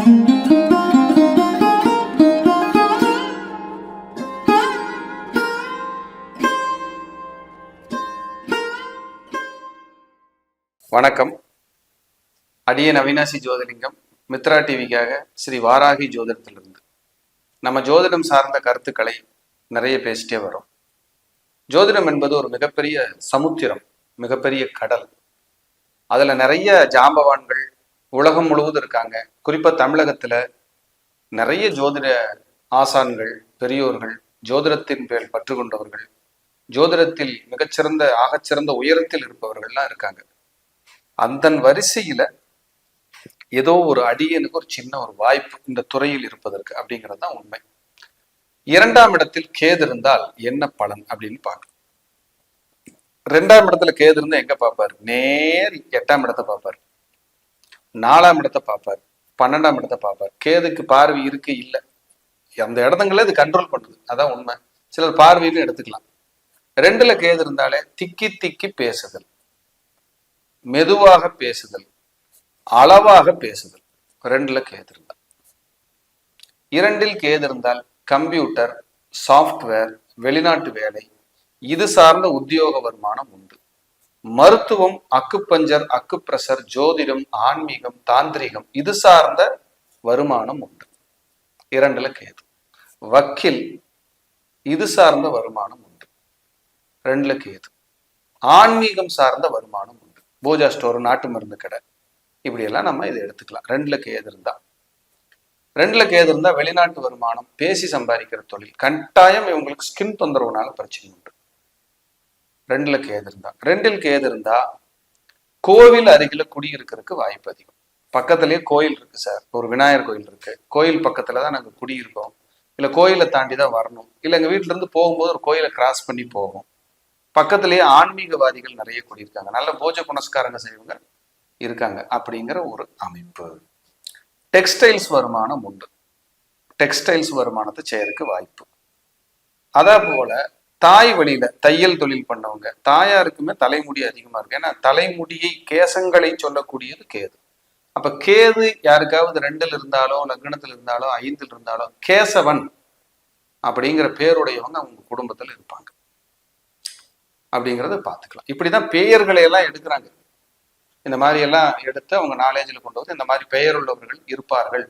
வணக்கம். அடியன் அவினாசி ஜோதிலிங்கம், மித்ரா டிவிக்காக ஸ்ரீ வாராகி ஜோதிடத்திலிருந்து. நம்ம ஜோதிடம் சார்ந்த கருத்துக்களை நிறைய பேசிட்டே வரோம். ஜோதிடம் என்பது ஒரு மிகப்பெரிய சமுத்திரம், மிகப்பெரிய கடல். அதுல நிறைய ஜாம்பவான்கள் உலகம் முழுவதும் இருக்காங்க. குறிப்பா தமிழகத்துல நிறைய ஜோதிட ஆசான்கள், பெரியோர்கள், ஜோதிடத்தின் பேர் பற்று கொண்டவர்கள், ஜோதிடத்தில் மிகச்சிறந்த ஆகச்சிறந்த உயரத்தில் இருப்பவர்கள்லாம் இருக்காங்க. அந்த வரிசையில ஏதோ ஒரு அடியனுக்கு ஒரு சின்ன ஒரு வாய்ப்பு இந்த துறையில் இருப்பதற்கு அப்படிங்கிறது தான் உண்மை. 2ஆம் இடத்தில் கேது இருந்தால் என்ன பலன் அப்படின்னு பார்க்கணும். 2ஆம் இடத்துல கேது இருந்தா எங்க பார்ப்பாரு? நேர் 8ஆம் இடத்தை பார்ப்பாரு, 4ஆம் இடத்தை பார்ப்பாரு, 12ஆம் இடத்தை பார்ப்பாரு. கேதுக்கு பார்வை இருக்கு இல்லை, அந்த இடத்துங்களே இது கண்ட்ரோல் பண்ணுது, அதான் உண்மை. சிலர் பார்வைன்னு எடுத்துக்கலாம். 2ல கேது இருந்தாலே திக்கி திக்கி பேசுதல், மெதுவாக பேசுதல், அளவாக பேசுதல். 2ல கேது இருந்தால். 2ல் கேது இருந்தால் கம்ப்யூட்டர், சாஃப்ட்வேர், வெளிநாட்டு வேலை, இது சார்ந்த உத்தியோக வருமானம் உண்டு. மருத்துவம், அக்குப்பஞ்சர், அக்குப்ரெஷர், ஜோதிடம், ஆன்மீகம், தாந்திரிகம், இது சார்ந்த வருமானம் உண்டு. 2ல கேது. வக்கீல், இது சார்ந்த வருமானம் உண்டு. 2ல கேது. ஆன்மீகம் சார்ந்த வருமானம் உண்டு. பூஜா ஸ்டோர், நாட்டு மருந்து கடை, இப்படியெல்லாம் நம்ம இதை எடுத்துக்கலாம். 2ல கேது இருந்தா. 2ல கேது இருந்தா வெளிநாட்டு வருமானம், பேசி சம்பாதிக்கிற தொழில், கட்டாயம் இவங்களுக்கு ஸ்கின் தொந்தரவுனால பிரச்சனை உண்டு. 2ல கேது இருந்தா. 2ல் கேது இருந்தா கோவில் அருகில குடியிருக்கிறதுக்கு வாய்ப்பு அதிகம். பக்கத்திலேயே கோயில் இருக்கு சார், ஒரு விநாயகர் கோயில் இருக்கு, கோயில் பக்கத்துலதான் நாங்க குடியிருக்கோம், இல்ல கோயிலை தாண்டி தான் வரணும், இல்ல எங்க வீட்டுல இருந்து போகும்போது ஒரு கோயிலை கிராஸ் பண்ணி போகும், பக்கத்திலேயே ஆன்மீகவாதிகள் நிறைய குடியிருக்காங்க, நல்ல பூஜை புனஸ்காரங்க செய்வங்க இருக்காங்க, அப்படிங்கிற ஒரு அமைப்பு. டெக்ஸ்டைல்ஸ் வருமானம் உண்டு. டெக்ஸ்டைல்ஸ் வருமானத்தை செய்யறதுக்கு வாய்ப்பு. அதே போல தாய் வழியில தையல் தொழில் பண்ணவங்க, தாயாருக்குமே தலைமுடி அதிகமா இருக்கு. ஏன்னா தலைமுடியை, கேசங்களை சொல்லக்கூடியது கேது. அப்ப கேது யாருக்காவது 2ல் இருந்தாலோ, லக்னத்தில் இருந்தாலோ, 5ல் இருந்தாலோ, கேசவன் அப்படிங்கிற பேருடையவங்க அவங்க குடும்பத்துல இருப்பாங்க. அப்படிங்கிறத பார்த்துக்கலாம். இப்படிதான் பெயர்களை எல்லாம் எடுக்கிறாங்க. இந்த மாதிரி எல்லாம் எடுத்து அவங்க நாலேஜில் கொண்டு வந்து இந்த மாதிரி பெயர் உள்ளவர்கள் இருப்பார்கள்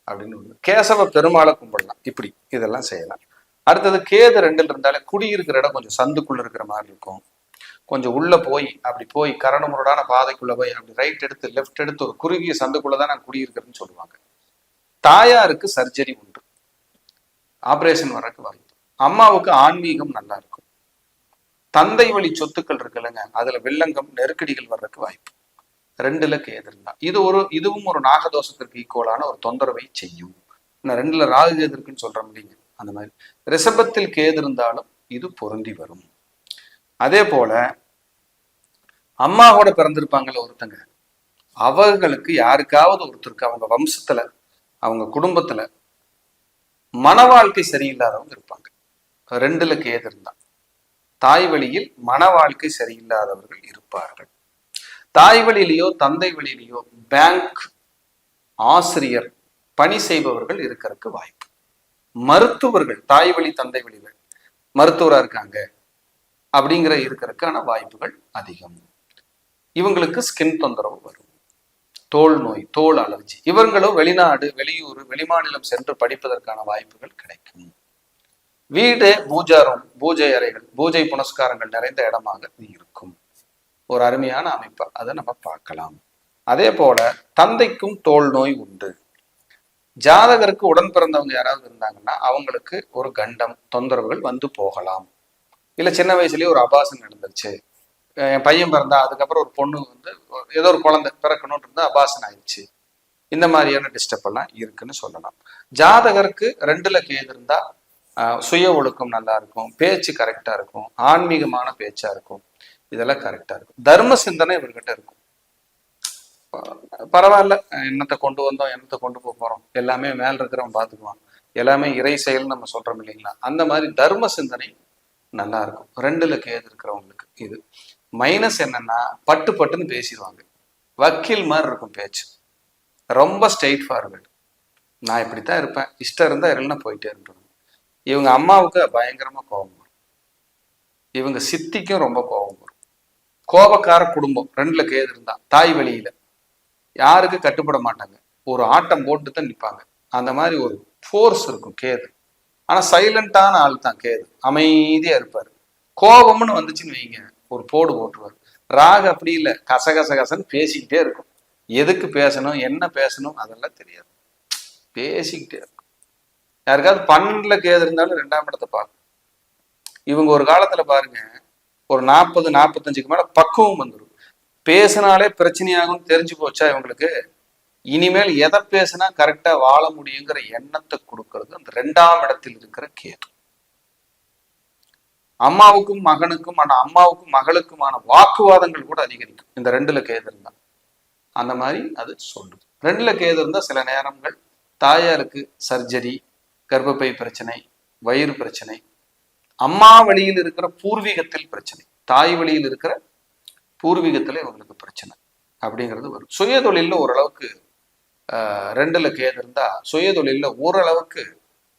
அப்படின்னு. கேசவ பெருமாளை கும்பிடலாம், இப்படி இதெல்லாம் செய்யலாம். அடுத்தது கேது 2ல் இருந்தாலே குடியிருக்கிற இடம் கொஞ்சம் சந்துக்குள்ள இருக்கிற மாதிரி இருக்கும். கொஞ்சம் உள்ள போய் அப்படி போய் கரடுமுரடான பாதைக்குள்ள போய் அப்படி ரைட் எடுத்து லெஃப்ட் எடுத்து ஒரு குறுகிய சந்துக்குள்ளதான் நான் குடியிருக்கிறேன்னு சொல்லுவாங்க. தாயாருக்கு சர்ஜரி உண்டு, ஆபரேஷன் வர்றதுக்கு வாய்ப்பு. அம்மாவுக்கு ஆன்மீகம் நல்லா இருக்கும். தந்தை வழி சொத்துக்கள் இருக்குல்லங்க, அதுல வில்லங்கம், நெருக்கடிகள் வர்றதுக்கு வாய்ப்பு. 2ல கேது இருந்தா இதுவும் ஒரு நாகதோஷத்திற்கு ஈக்குவலான ஒரு தொந்தரவை செய்யும். 2ல ராகு கேது இருக்குன்னு சொல்றோம் இல்லைங்க, அந்த மாதிரி. ரிஷபத்தில் கேது இருந்தாலும் இது பொருந்தி வரும். அதே போல அம்மாவோட பிறந்திருப்பாங்கல்ல ஒருத்தங்க, அவர்களுக்கு யாருக்காவது ஒருத்தருக்கு அவங்க வம்சத்துல, அவங்க குடும்பத்துல மன வாழ்க்கை சரியில்லாதவங்க இருப்பாங்க. 2ல கேது இருந்தா தாய் வழியில் மன வாழ்க்கை சரியில்லாதவர்கள் இருப்பார்கள். தாய் வழியிலேயோ தந்தை வழியிலேயோ பேங்க், ஆசிரியர், பணி செய்பவர்கள் இருக்கிறதுக்கு வாய்ப்பு. மருத்துவர்கள் தாய் வழி தந்தை வழியில் மருத்துவரா இருக்காங்க அப்படிங்கிற இருக்கிறதுக்கான வாய்ப்புகள் அதிகம். இவங்களுக்கு ஸ்கின் தொந்தரவு வரும், தோல் நோய், தோல் அலர்ஜி. இவங்களும் வெளிநாடு, வெளியூர், வெளிமாநிலம் சென்று படிப்பதற்கான வாய்ப்புகள் கிடைக்கும். வீடு, பூஜா ரூம், பூஜை அறைகள், பூஜை புனஸ்காரங்கள் நிறைந்த இடமாக இருக்கும். ஒரு அருமையான அமைப்பை அதை நம்ம பார்க்கலாம். அதே போல தந்தைக்கும் தோல் நோய் உண்டு. ஜாதகருக்கு உடன் பிறந்தவங்க யாராவது இருந்தாங்கன்னா அவங்களுக்கு ஒரு கண்டம், தொந்தரவுகள் வந்து போகலாம். இல்ல சின்ன வயசுலயே ஒரு அபாசம் நடந்துருச்சு, என் பையன் பிறந்தா அதுக்கப்புறம் ஒரு பொண்ணு வந்து ஏதோ ஒரு குழந்தை பிறக்கணும்னு இருந்தா அபாசன் ஆயிடுச்சு, இந்த மாதிரியான டிஸ்டர்ப் எல்லாம் இருக்குன்னு சொல்லலாம். ஜாதகருக்கு 2ல கேது இருந்தா சுய ஒழுக்கம் நல்லா இருக்கும், பேச்சு கரெக்டா இருக்கும், ஆன்மீகமான பேச்சா இருக்கும், இதெல்லாம் கரெக்டா இருக்கும். தர்ம சிந்தனை இவர்கிட்ட இருக்கும். பரவாயில்ல, என்னத்தை கொண்டு வந்தோம், என்னத்தை கொண்டு போறோம், எல்லாமே மேல இருக்கிறவன் பார்த்துக்குவான், எல்லாமே இறை செயல் நம்ம சொல்றோம் இல்லைங்களா, அந்த மாதிரி தர்ம சிந்தனை நல்லா இருக்கும் 2ல கேது இருக்கிறவங்களுக்கு. இது மைனஸ் என்னன்னா பட்டு பட்டுன்னு பேசிடுவாங்க, வக்கீல் மாதிரி இருக்கும் பேச்சு, ரொம்ப ஸ்ட்ரெயிட் ஃபார்வர்டு, நான் இப்படித்தான் இருப்பேன், இஷ்டம் இருந்தா இல்லைன்னா போயிட்டே இருப்பேன். இவங்க அம்மாவுக்கு பயங்கரமா கோபம் வரும், இவங்க சித்திக்கும் ரொம்ப கோபம் வரும். கோபக்கார குடும்பம் ரெண்டுல கேது இருந்தா தாய் வழியில யாருக்கு கட்டுப்பட மாட்டாங்க, ஒரு ஆட்டம் போட்டு தான் நிற்பாங்க. அந்த மாதிரி ஒரு ஃபோர்ஸ் இருக்கும் கேது. ஆனா சைலண்டான ஆள் தான் கேது, அமைதியா இருப்பாரு. கோபம்னு வந்துச்சுன்னு வைங்க ஒரு போடு போட்டுருவார். ராகு அப்படி இல்லை, கசகசன்னு பேசிக்கிட்டே இருக்கும். எதுக்கு பேசணும் என்ன பேசணும் அதெல்லாம் தெரியாது, பேசிக்கிட்டே இருக்கும். யாருக்காவது 12ல கேது இருந்தாலும் 2ஆம் இடத்தை பார்க்கும். இவங்க ஒரு காலத்துல பாருங்க ஒரு 40-45க்கு மேல பக்குவம் வந்துடும். பேசினாலே பிரச்சனையாகும் தெரிஞ்சு போச்சா இவங்களுக்கு, இனிமேல் எதை பேசினா கரெக்டா வாழ முடியுங்கிற எண்ணத்தை கொடுக்கறது அந்த 2ஆம் இடத்தில் இருக்கிற கேது. அம்மாவுக்கும் மகனுக்கும் அம்மாவுக்கும் மகளுக்குமான வாக்குவாதங்கள் கூட அதிகரிக்கும் இந்த 2ல கேது இருந்தா. அந்த மாதிரி அது சொல்லுது. 2ல கேது இருந்தா சில நேரங்கள் தாயாருக்கு சர்ஜரி, கர்ப்பப்பை பிரச்சனை, வயிறு பிரச்சனை, அம்மா வழியில் இருக்கிற பூர்வீகத்தில் பிரச்சனை, தாய் வழியில் இருக்கிற பூர்வீகத்துல இவங்களுக்கு பிரச்சனை அப்படிங்கிறது வரும். சுயதொழில ஓரளவுக்கு 2ல கேது இருந்தா சுயதொழில ஓரளவுக்கு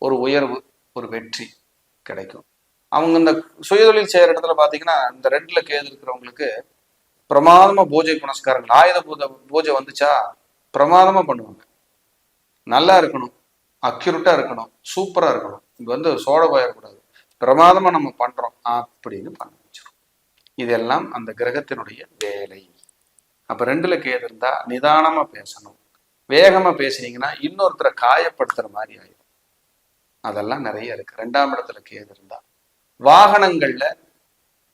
ஒரு உயர்வு, ஒரு வெற்றி கிடைக்கும். அவங்க இந்த சுயதொழில் செய்யற இடத்துல பாத்தீங்கன்னா இந்த 2ல கேது இருக்கிறவங்களுக்கு பிரமாதமா பூஜை புனஸ்காரங்கள், ஆயுத பூஜை வந்துச்சா பிரமாதமா பண்ணுவாங்க. நல்லா இருக்கணும், அக்யூரேட்டா இருக்கணும், சூப்பரா இருக்கணும், இங்க சோட போயிடக்கூடாது, பிரமாதமா நம்ம பண்றோம் அப்படின்னு பண்ண வச்சிடும். இதெல்லாம் அந்த கிரகத்தினுடைய வேலை. அப்ப 2ல கேது இருந்தா நிதானமா பேசணும். வேகமா பேசுனீங்கன்னா இன்னொருத்தரை காயப்படுத்துற மாதிரி ஆயிடும். அதெல்லாம் நிறைய இருக்கு 2ஆம் இடத்துல கேது இருந்தா. வாகனங்கள்ல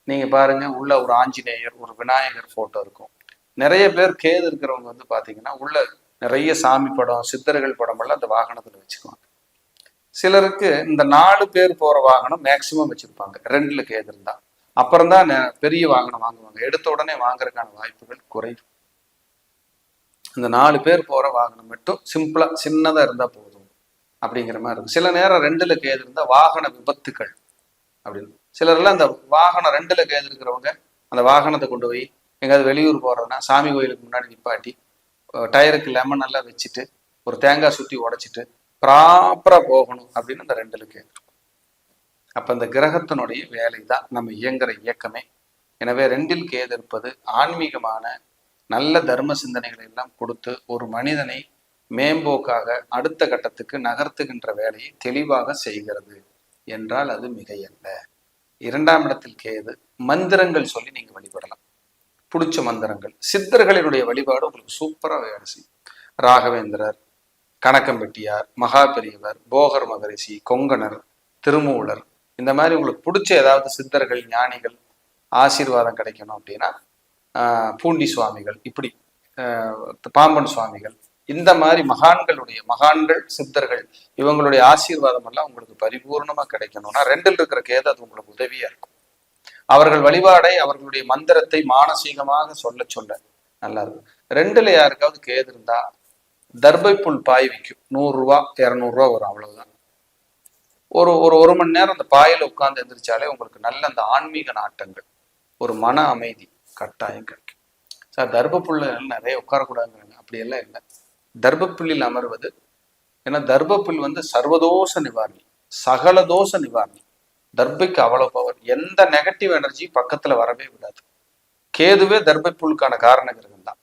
நீங்க பாருங்க, உள்ள ஒரு ஆஞ்சநேயர், ஒரு விநாயகர் போட்டோ இருக்கும். நிறைய பேர் கேது இருக்கிறவங்க பாத்தீங்கன்னா உள்ள நிறைய சாமி படம், சித்தர்கள் படம் எல்லாம் அந்த வாகனத்துல வச்சுக்குவாங்க. சிலருக்கு இந்த 4 பேர் போற வாகனம் மேக்சிமம் வச்சிருப்பாங்க 2ல கேது இருந்தா. அப்புறம்தான் பெரிய வாகனம் வாங்குவாங்க, எடுத்த உடனே வாங்குறதுக்கான வாய்ப்புகள் குறைவு. இந்த 4 பேர் போற வாகனம் மட்டும் சிம்பிளா சின்னதா இருந்தா போதும் அப்படிங்கிற மாதிரி இருக்கும். சில நேரம் 2ல கேது இருந்தா வாகன விபத்துக்கள் அப்படின்னு. சிலர்லாம் அந்த வாகனம் 2ல கேது இருக்கிறவங்க அந்த வாகனத்தை கொண்டு போய் எங்கேயாவது வெளியூர் போறோம்னா சாமி கோயிலுக்கு முன்னாடி நிப்பாட்டி டயருக்கு லெமன் எல்லாம் வச்சுட்டு ஒரு தேங்காய் சுற்றி உடைச்சிட்டு ப்ராப்பரா போகணும் அப்படின்னு அந்த 2ல கேது. அப்ப இந்த கிரகத்தினுடைய வேலை தான் நம்ம இயங்குற இயக்கமே. எனவே 2ல் கேது இருப்பது ஆன்மீகமான நல்ல தர்ம சிந்தனைகளை எல்லாம் கொடுத்து ஒரு மனிதனை மேம்போக்காக அடுத்த கட்டத்துக்கு நகர்த்துகின்ற வேலையை தெளிவாக செய்கிறது என்றால் அது மிகையல்ல. 2ஆம் இடத்தில் கேது மந்திரங்கள் சொல்லி நீங்க வழிபடலாம், பிடிச்ச மந்திரங்கள். சித்தர்களினுடைய வழிபாடு உங்களுக்கு சூப்பரா வேலை செய்யும். ராகவேந்திரர், கணக்கம்பெட்டியார், மகாபெரியவர், போகர் மகரிஷி, கொங்கணர், திருமூலர், இந்த மாதிரி உங்களுக்கு பிடிச்ச ஏதாவது சித்தர்கள், ஞானிகள் ஆசீர்வாதம் கிடைக்கணும் அப்படின்னா பூண்டி சுவாமிகள், இப்படி பாம்பன் சுவாமிகள், இந்த மாதிரி மகான்கள் சித்தர்கள் இவங்களுடைய ஆசீர்வாதம் எல்லாம் உங்களுக்கு பரிபூர்ணமா கிடைக்கணும்னா 2ல் இருக்கிற கேது அது உங்களுக்கு உதவியா இருக்கும். அவர்கள் வழிபாடை, அவர்களுடைய மந்திரத்தை மானசீகமாக சொல்ல நல்லா இருக்கும். 2ல யாருக்காவது கேது இருந்தா தர்பை புல் பாய் விற்கும், 100 ரூபா 200 ரூபா வரும், அவ்வளவுதான். ஒரு மணி நேரம் அந்த பாயில உட்கார்ந்து எந்திரிச்சாலே உங்களுக்கு நல்ல அந்த ஆன்மீக நாட்டங்கள், ஒரு மன அமைதி கட்டாயம் கிடைக்கும். சார் தர்பப்புல்ல நிறைய உட்காரக்கூடாதுங்கிறாங்க, அப்படியெல்லாம் இல்லை. தர்பப்புல்லில் அமர்வது, ஏன்னா தர்பப்புல் சர்வதோஷ நிவாரணி, சகல தோஷ நிவாரணி. தர்பைக்கு அவ்வளவு பவர், எந்த நெகட்டிவ் எனர்ஜி பக்கத்துல வரவே விடாது. கேதுவே தர்பை புல்லுக்கான காரண கிரகம் தான்.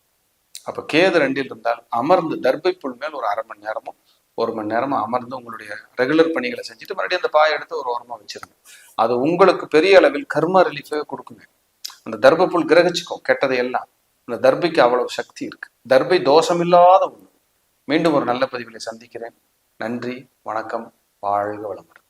அப்ப கேது 2ல் இருந்தால் அமர்ந்து தர்பை புல் மேல் ஒரு 1/2 மணி நேரமோ 1 மணி நேரமோ அமர்ந்து உங்களுடைய ரெகுலர் பணிகளை செஞ்சுட்டு மறுபடியும் அந்த பாயை எடுத்து ஒரு ஓரமா வச்சிருங்க. அது உங்களுக்கு பெரிய அளவில் கர்ம ரிலீஃபே கொடுக்குங்க. அந்த தர்பை புல் கிரகிச்சுக்கும் கெட்டதை எல்லாம். அந்த தர்பைக்கு அவ்வளவு சக்தி இருக்கு. தர்பை தோஷமில்லாத ஒண்ணு. மீண்டும் ஒரு நல்ல பதிவிலை சந்திக்கிறேன். நன்றி, வணக்கம், வாழ்க வளமுடன்.